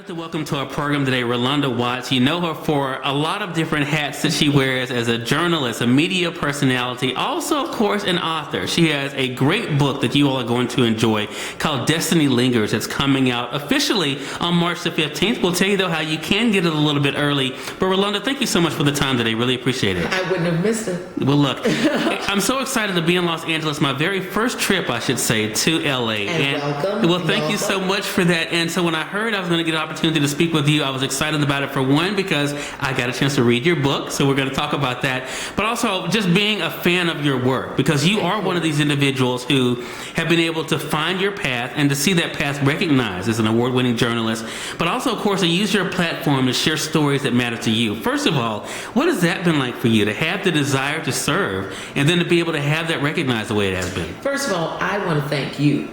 to welcome to our program today Rolonda Watts. You know her for a lot of different hats that she wears as a journalist, a media personality, also, of course, an author. She has a great book that you all are going to enjoy called Destiny Lingers. It's coming out officially on March the 15th. We'll tell you, though, how you can get it a little bit early. But Rolonda, thank you so much for the time today. Really appreciate it. I wouldn't have missed it. Well, look, I'm so excited to be in Los Angeles. My very first trip, I should say, to LA. And welcome. Well, thank you so much for that. And so when I heard I was going to get an opportunity to speak with you, I was excited about it, for one, because I got a chance to read your book, so we're going to talk about that, but also just being a fan of your work, because you are one of these individuals who have been able to find your path and to see that path recognized as an award-winning journalist, but also, of course, to use your platform to share stories that matter to you. First of all, what has that been like for you, to have the desire to serve and then to be able to have that recognized the way it has been? First of all, I want to thank you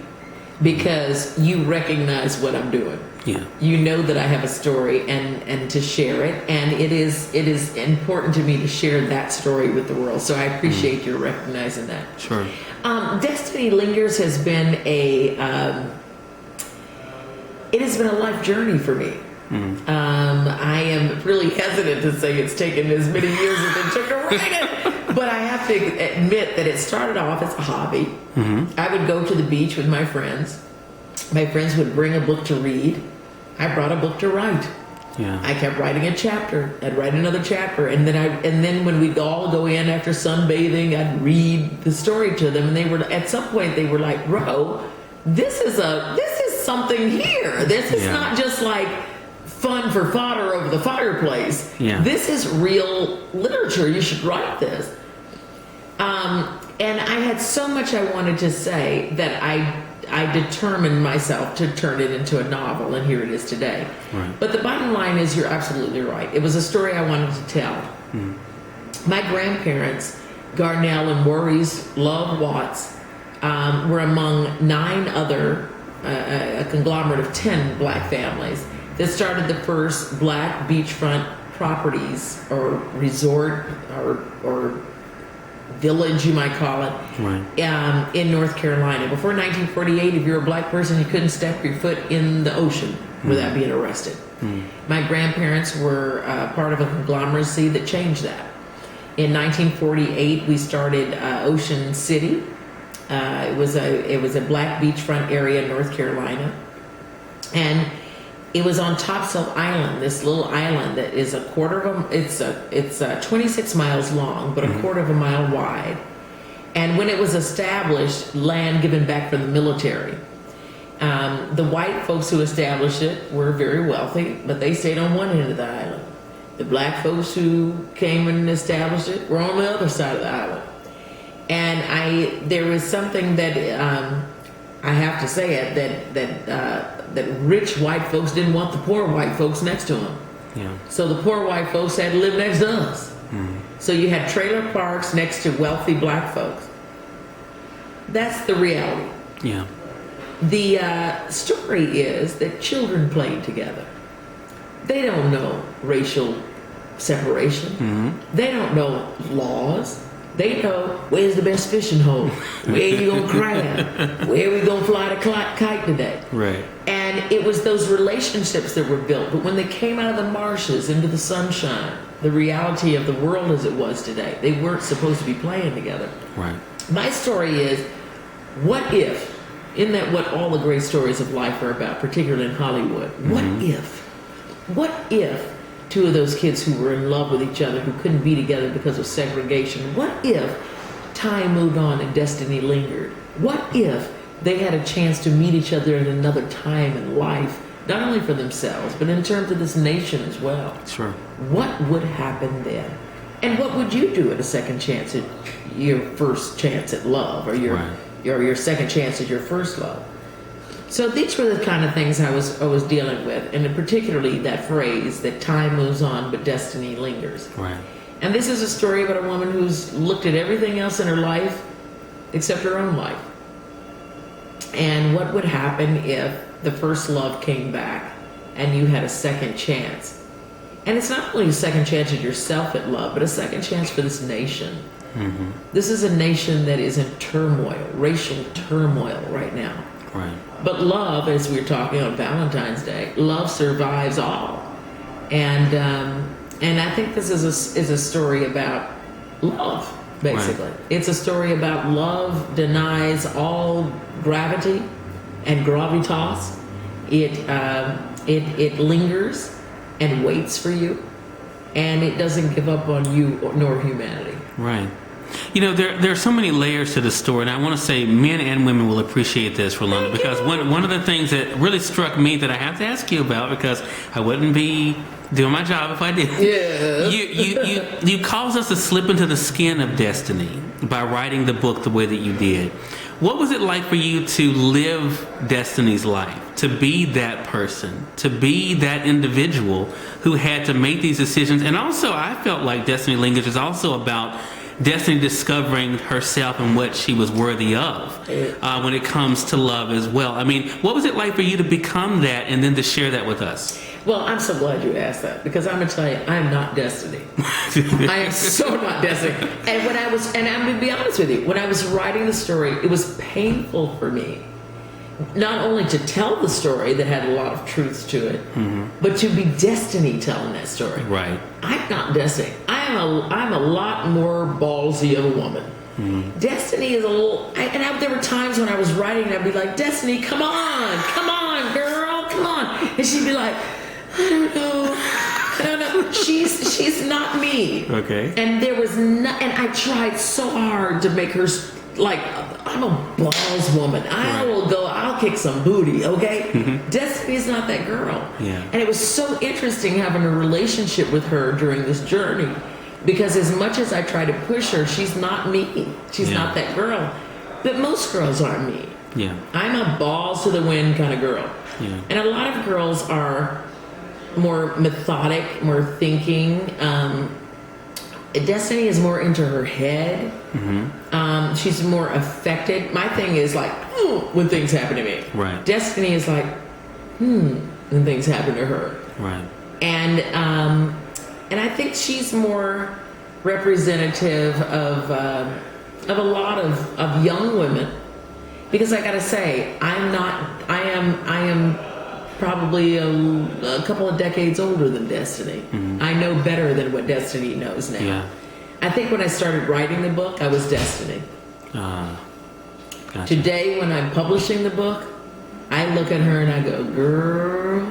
because you recognize what I'm doing. Yeah. You know that I have a story and to share it, and it is important to me to share that story with the world. So I appreciate your recognizing that. Sure. Destiny Lingers has been it has been a life journey for me. I am really hesitant to say it's taken as many years as it took to write it, but I have to admit that it started off as a hobby. I would go to the beach with my friends. My friends would bring a book to read. I brought a book to write. Yeah. I kept writing a chapter. I'd write another chapter, and then when we'd all go in after sunbathing, I'd read the story to them, and they were at some point they were like, "Bro, this is something here. This is not just like fun for fodder over the fireplace. Yeah. This is real literature. You should write this." And I had so much I wanted to say that I determined myself to turn it into a novel, and here it is today. Right. But the bottom line is, you're absolutely right. It was a story I wanted to tell. My grandparents, Garnell and Maurice Love Watts, were among 9 other, a conglomerate of 10 black families that started the first black beachfront properties, or resort, or village, you might call it, Right. In North Carolina. Before 1948, if you're a black person, you couldn't step your foot in the ocean without being arrested. My grandparents were part of a conglomeracy that changed that. In 1948, we started Ocean City. It was a black beachfront area in North Carolina, and it was on Topsail Island, this little island that is it's 26 miles long, but a quarter of a mile wide. And when it was established, land given back from the military. The white folks who established it were very wealthy, but they stayed on one end of the island. The black folks who came and established it were on the other side of the island. And there was something that I have to say it, that rich white folks didn't want the poor white folks next to them. Yeah. So the poor white folks had to live next to us. So you had trailer parks next to wealthy black folks. That's the reality. Yeah. The story is that children played together. They don't know racial separation. They don't know laws. They know where's the best fishing hole, where you gonna crab, where we gonna fly the kite today. Right. And it was those relationships that were built. But when they came out of the marshes into the sunshine, the reality of the world as it was today, they weren't supposed to be playing together. Right. My story is, what if, isn't that what all the great stories of life are about, particularly in Hollywood? What if 2 of those kids who were in love with each other, who couldn't be together because of segregation, what if time moved on and destiny lingered? What if they had a chance to meet each other in another time in life, not only for themselves, but in terms of this nation as well? Sure. What would happen then? And what would you do at a second chance at your first chance at love, or your second chance at your first love? So these were the kind of things I was dealing with, and particularly that phrase that time moves on but destiny lingers. Right. And this is a story about a woman who's looked at everything else in her life except her own life. And what would happen if the first love came back and you had a second chance? And it's not only a second chance at yourself at love, but a second chance for this nation. This is a nation that is in turmoil, racial turmoil right now. Right. But love, as we were talking on Valentine's Day, love survives all. And I think this is a story about love, basically. Right. It's a story about love denies all gravity and gravitas. It lingers and waits for you, and it doesn't give up on you nor humanity. Right. You know, there are so many layers to the story, and I want to say men and women will appreciate this, Rolonda, because one of the things that really struck me that I have to ask you about, because I wouldn't be doing my job if I did. Yeah. You caused us to slip into the skin of destiny by writing the book the way that you did. What was it like for you to live Destiny's life, to be that person, to be that individual who had to make these decisions? And also, I felt like Destiny Lingers is also about Destiny discovering herself and what she was worthy of when it comes to love as well. I mean, what was it like for you to become that and then to share that with us? Well, I'm so glad you asked that, because I'm going to tell you, I am not Destiny. I am so not Destiny. And I'm going to be honest with you, when I was writing the story, it was painful for me, not only to tell the story that had a lot of truths to it, but to be Destiny telling that story. Right. I'm not Destiny. I'm a lot more ballsy of a woman. Destiny is a little, there were times when I was writing and I'd be like, Destiny, come on, girl, come on. And she'd be like, I don't know. She's not me. Okay. And there was and I tried so hard to make her like, I'm a balls woman. I'll kick some booty, okay? Destiny's not that girl. Yeah. And it was so interesting having a relationship with her during this journey, because as much as I try to push her, she's not me. She's not that girl. But most girls aren't me. Yeah. I'm a balls to the wind kind of girl. Yeah. And a lot of girls are more methodic, more thinking. Destiny is more into her head. She's more affected. My thing is like, when things happen to me. Right. Destiny is like, when things happen to her. Right. And I think she's more representative of a lot of young women, because I gotta say, I am probably a couple of decades older than Destiny. I know better than what Destiny knows now. Yeah. I think when I started writing the book, I was Destiny. Gotcha. Today, when I'm publishing the book, I look at her and I go, girl,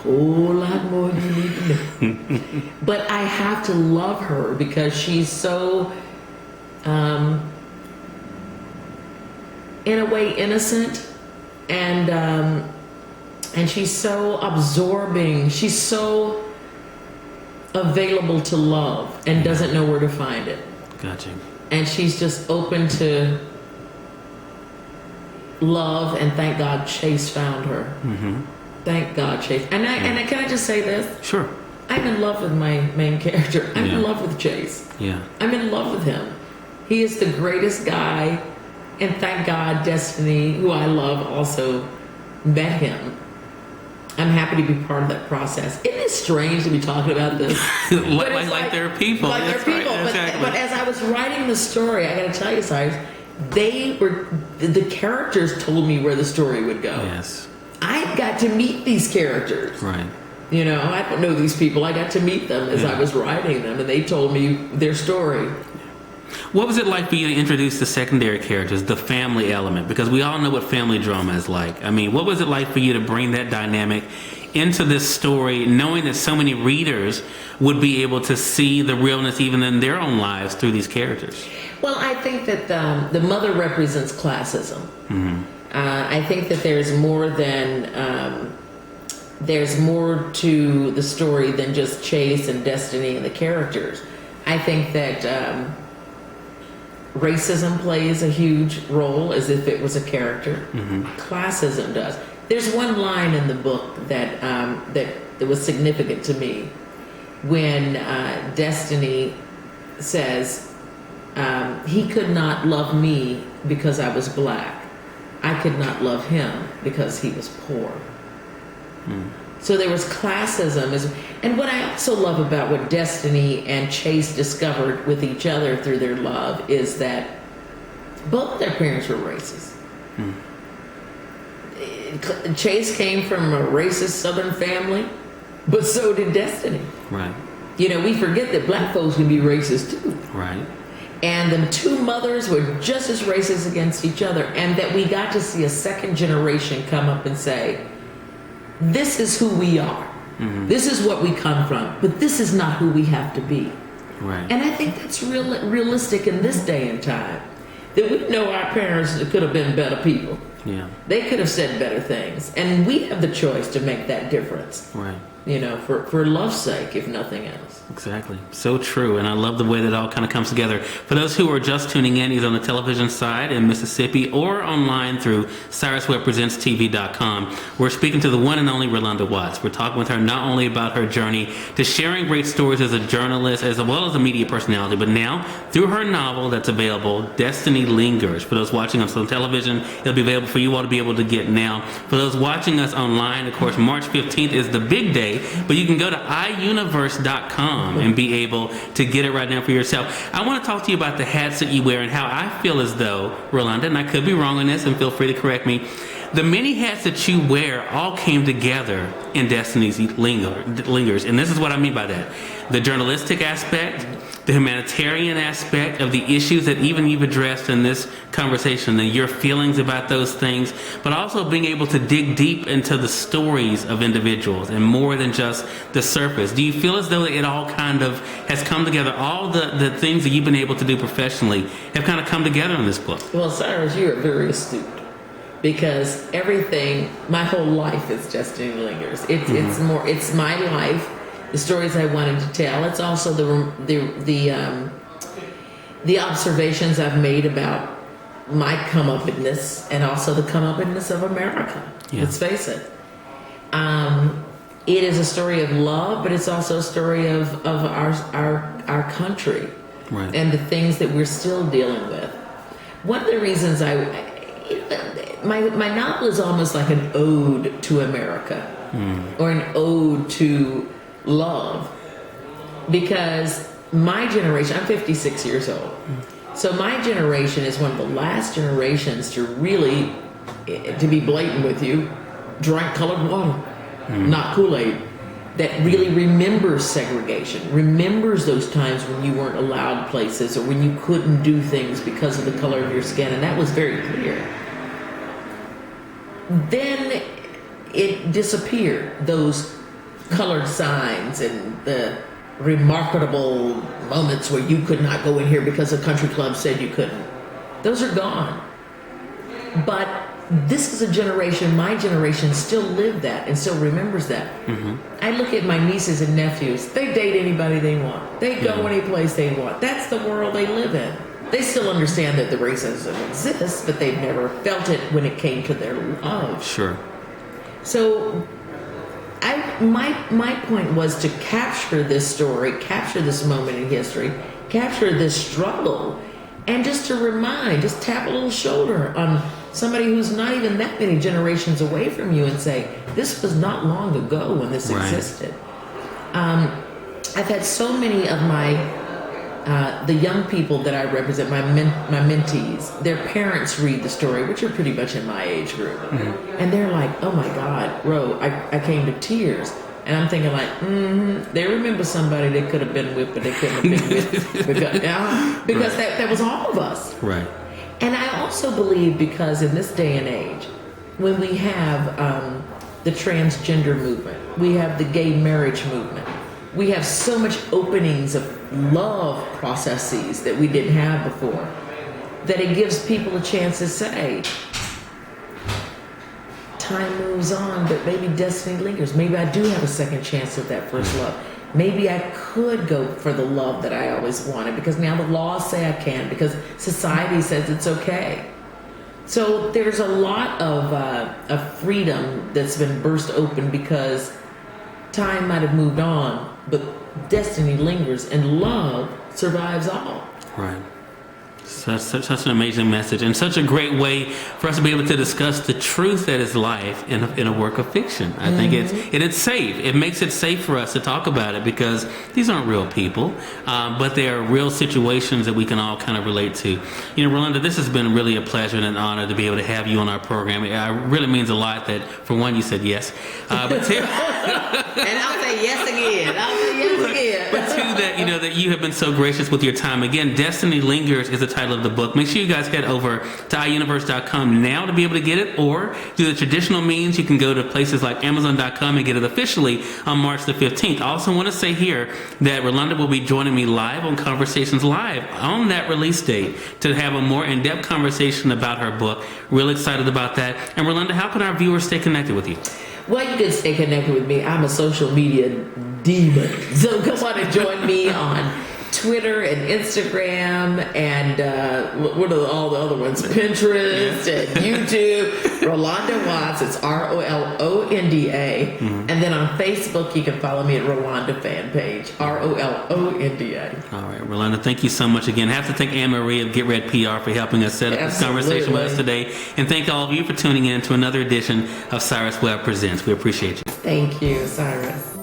whole lot more you need to know. But I have to love her because she's so, in a way, innocent, and she's so absorbing. She's so available to love and doesn't know where to find it. Gotcha. And she's just open to love, and thank God Chase found her. Thank God Chase. And can I just say this? Sure. I'm in love with my main character. I'm in love with Chase. Yeah. I'm in love with him. He is the greatest guy, and thank God Destiny, who I love, also met him. I'm happy to be part of that process. Isn't it strange to be talking about this? like they're people. Like they're people. Right. Exactly. But as I was writing the story, I got to tell you, Cyrus, the characters told me where the story would go. Yes. I got to meet these characters. Right. You know, I don't know these people. I got to meet them as I was writing them, and they told me their story. What was it like for you to introduce the secondary characters, the family element? Because we all know what family drama is like. I mean, what was it like for you to bring that dynamic into this story, knowing that so many readers would be able to see the realness even in their own lives through these characters? Well, I think that the mother represents classism. I think that there's more to the story than just Chase and Destiny and the characters. I think that racism plays a huge role, as if it was a character. Classism does. There's one line in the book that was significant to me when Destiny says, he could not love me because I was black. I could not love him because he was poor. So there was classism. And what I also love about what Destiny and Chase discovered with each other through their love is that both their parents were racist. Chase came from a racist Southern family, but so did Destiny. Right. You know, we forget that black folks can be racist too. Right. And the two mothers were just as racist against each other, and that we got to see a second generation come up and say, this is who we are. Mm-hmm. This is what we come from, but this is not who we have to be. Right. And I think that's realistic in this day and time. That we know our parents could have been better people. Yeah. They could have said better things. And we have the choice to make that difference. Right. You know, for love's sake, if nothing else. Exactly. So true. And I love the way that it all kind of comes together. For those who are just tuning in, he's on the television side in Mississippi or online through CyrusWebbPresentsTV.com. We're speaking to the one and only Rolonda Watts. We're talking with her not only about her journey to sharing great stories as a journalist as well as a media personality, but now through her novel that's available, Destiny Lingers. For those watching us on television, it'll be available for you all to be able to get now. For those watching us online, of course, March 15th is the big day. But you can go to iuniverse.com and be able to get it right now for yourself. I want to talk to you about the hats that you wear and how I feel as though, Rolonda, and I could be wrong on this and feel free to correct me, the many hats that you wear all came together in Destiny's Lingers. And this is what I mean by that. The journalistic aspect, the humanitarian aspect of the issues that even you've addressed in this conversation, and your feelings about those things, but also being able to dig deep into the stories of individuals and more than just the surface. Do you feel as though it all kind of has come together? All the things that you've been able to do professionally have kind of come together in this book. Well, Cyrus, you are very astute. Because everything, my whole life is Destiny Lingers. It's my life, the stories I wanted to tell. It's also the observations I've made about my come-uppedness and also the come-uppedness of America. Yeah. Let's face it. It is a story of love, but it's also a story of our country, right, and the things that we're still dealing with. One of the reasons my novel is almost like an ode to America, or an ode to love, because my generation, I'm 56 years old, so my generation is one of the last generations to really, to be blatant with you, drank colored water, not Kool-Aid, that really remembers segregation, remembers those times when you weren't allowed places or when you couldn't do things because of the color of your skin, and that was very clear. Then it disappeared, those colored signs and the remarkable moments where you could not go in here because a country club said you couldn't. Those are gone. But this is a generation, my generation, still lived that and still remembers that. Mm-hmm. I look at my nieces and nephews. They date anybody they want. They go any place they want. That's the world they live in. They still understand that the racism exists, but they've never felt it when it came to their love. Sure. So my point was to capture this story, capture this moment in history, capture this struggle, and just to remind, just tap a little shoulder on somebody who's not even that many generations away from you and say, this was not long ago when this existed. I've had so many of the young people that I represent, my mentees, their parents read the story, which are pretty much in my age group. Mm-hmm. And they're like, oh my God, Ro, I came to tears. And I'm thinking like, they remember somebody they could have been with, but they couldn't have been with. Because that was all of us. Right. And I also believe because in this day and age, when we have the transgender movement, we have the gay marriage movement, we have so much openings of love processes that we didn't have before, that it gives people a chance to say, time moves on, but maybe destiny lingers. Maybe I do have a second chance at that first love. Maybe I could go for the love that I always wanted because now the laws say I can, because society says it's okay. So there's a lot of freedom that's been burst open because time might have moved on, but destiny lingers and love survives all. Right. Such an amazing message, and such a great way for us to be able to discuss the truth that is life in a work of fiction. I think it's safe. It makes it safe for us to talk about it because these aren't real people, but they are real situations that we can all kind of relate to. You know, Rolonda, this has been really a pleasure and an honor to be able to have you on our program. It really means a lot that, for one, you said yes, but two, And I'll say yes again. But two, that you have been so gracious with your time. Again, Destiny Lingers is the title of the book. Make sure you guys head over to iUniverse.com now to be able to get it, or through the traditional means, you can go to places like Amazon.com and get it officially on March the 15th. I also want to say here that Rolonda will be joining me live on Conversations Live on that release date to have a more in-depth conversation about her book. Real excited about that. And Rolonda, how can our viewers stay connected with you? Well, you can stay connected with me. I'm a social media demon. So come on and join me on Twitter and Instagram and what are all the other ones? Pinterest and YouTube. Rolonda Watts. It's ROLONDA. And then on Facebook, you can follow me at Rolonda fan page. ROLONDA. All right, Rolonda, thank you so much again. I have to thank Anne Marie of Get Red PR for helping us set up this conversation with us today. And thank all of you for tuning in to another edition of Cyrus Webb Presents. We appreciate you. Thank you, Cyrus.